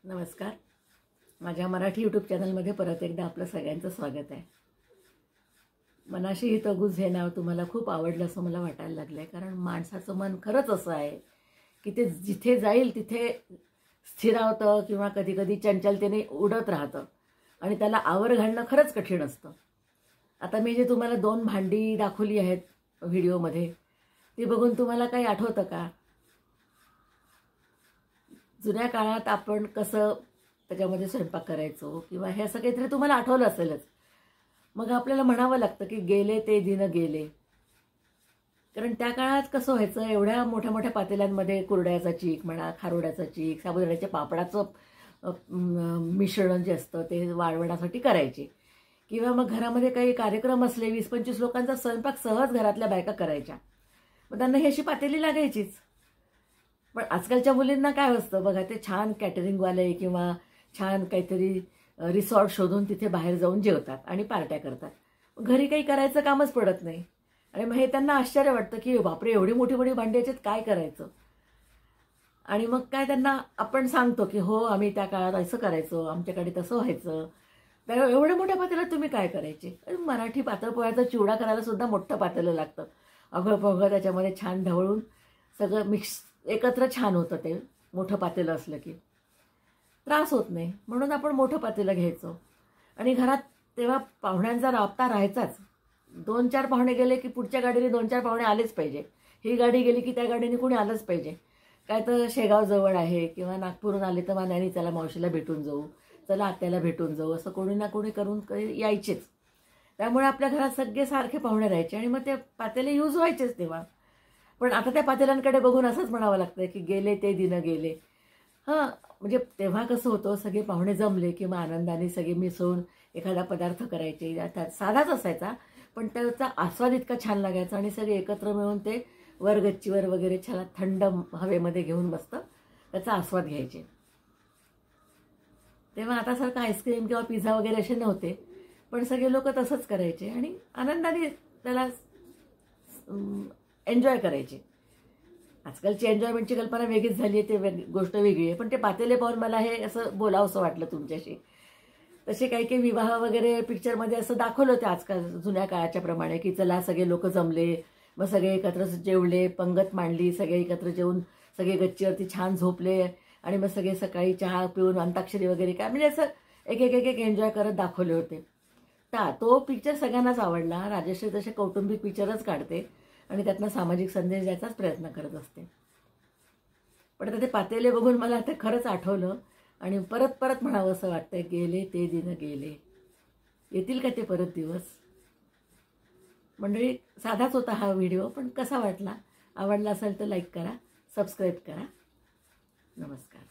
नमस्कार. माझ्या मराठी यूट्यूब चॅनलमध्ये परत एकदा आपलं सगळ्यांचं स्वागत आहे. मनाशी हितगुज हे नाव तुम्हाला खूप आवडलं असं मला वाटायला लागलं आहे, कारण माणसाचं मन खरंच असं आहे की ते जिथे जाईल तिथे स्थिरावतं किंवा कधी कधी चंचलतेने उडत राहतं आणि त्याला आवर घालणं खरंच कठीण असतं. आता मी जे तुम्हाला 2 भांडी दाखवली आहेत व्हिडिओमध्ये, ती बघून तुम्हाला काही आठवतं का? जुन्या काळात आपण कसं त्याच्यामध्ये स्वयंपाक करायचो किंवा हे असं काहीतरी तुम्हाला आठवलं असेलच. मग आपल्याला म्हणावं लागतं की गेले ते दिन गेले. कारण त्या काळात कसं व्हायचं, एवढ्या मोठ्या मोठ्या पातेल्यांमध्ये कुरड्याचा चीक म्हणा, खारोड्याचा चीक, साबुदाण्याच्या पापडाचं मिश्रण जे असतं ते वाळवण्यासाठी करायचे. किंवा मग घरामध्ये काही कार्यक्रम असले, 20-25 लोकांचा स्वयंपाक सहज घरातल्या बायका करायच्या. मग त्यांना ही अशी पातेली लागायचीच. पण आजकालच्या मुलींना काय असतं बघा, ते छान कॅटरिंगवाले किंवा छान काहीतरी रिसॉर्ट शोधून तिथे बाहेर जाऊन जेवतात आणि पार्ट्या करतात. घरी काही करायचं कामच पडत नाही. आणि मग हे त्यांना आश्चर्य वाटतं की बापरे, एवढी मोठी मोठी भांडी याच्यात काय करायचं. आणि मग काय त्यांना आपण सांगतो की हो, आम्ही त्या काळात असं करायचो, आमच्याकडे तसं व्हायचं. तर एवढ्या मोठ्या पातेल्यात तुम्ही काय करायचे? मराठी पातळ पोह्याचा चिवडा करायला सुद्धा मोठं पातेलं लागतं. अगं पगं त्याच्यामध्ये छान ढवळून सगळं मिक्स एकत्र छान होतं. ते मोठं पातेलं असलं की त्रास होत नाही, म्हणून आपण मोठं पातेलं घ्यायचो. आणि घरात तेव्हा पाहुण्यांचा राबता राहायचाच. 2-4 पाहुणे गेले की पुढच्या गाडीने 2-4 पाहुणे आलेच पाहिजे. ही गाडी गेली की त्या गाडीने कोणी आलंच पाहिजे. काय तर शेगाव जवळ आहे किंवा नागपूरहून आले तर मान्याने चला मावशीला भेटून जाऊ, चला आत्याला भेटून जाऊ, असं कोणी ना कोणी करून यायचेच. त्यामुळे आपल्या घरात सगळे सारखे पाहुणे राहायचे आणि मग ते पातेले यूज व्हायचेच तेव्हा. पण आता त्या पातेल्यांकडे बघून असंच म्हणावं लागतं की गेले ते दिन गेले. हां, म्हणजे तेव्हा कसं होतं, सगळे पाहुणे जमले किंवा आनंदाने सगळे मिसळून एखादा पदार्थ करायचे. त्यात साधाच असायचा, पण त्याचा आस्वाद इतका छान लागायचा आणि सगळे एकत्र मिळून ते वरगच्चीवर वगैरे छान थंड हवेमध्ये घेऊन मस्त त्याचा आस्वाद घ्यायचे. तेव्हा आतासारखं आईस्क्रीम किंवा पिझ्झा वगैरे असे नव्हते, पण सगळे लोक तसंच करायचे आणि आनंदाने त्याला एन्जॉय करायचे. आजकालची एन्जॉयमेंटची कल्पना वेगळीच झाली आहे, ते गोष्ट वेगळी आहे. पण ते पातेले पाहून मला हे असं बोलावंसं वाटलं तुमच्याशी. तसे काही काही विवाह वगैरे पिक्चरमध्ये असं दाखवलं होतं आजकाल जुन्या काळाच्या प्रमाणे, की चला सगळे लोक जमले, मग सगळे एकत्र जेवले, पंगत मांडली, सगळे एकत्र जेवून सगळे गच्चीवरती छान झोपले आणि मग सगळे सकाळी चहा पिऊन अंताक्षरी वगैरे काय म्हणजे असं एक एक एक एक एन्जॉय करत दाखवले होते. तो पिक्चर सगळ्यांनाच आवडला. राजश्री तसे कौटुंबिक पिक्चरच काढते आणि त्यातनं सामाजिक संदेश द्यायचाच प्रयत्न करत असते. पण आता ते पातेले बघून मला आता खरंच आठवलं आणि परत परत म्हणावं असं वाटतंय, गेले ते दिन गेले. येतील का ते परत दिवस? मंडळी, साधाच होता हा व्हिडिओ, पण कसा वाटला? आवडला असेल तर लाईक करा, सबस्क्राईब करा. नमस्कार.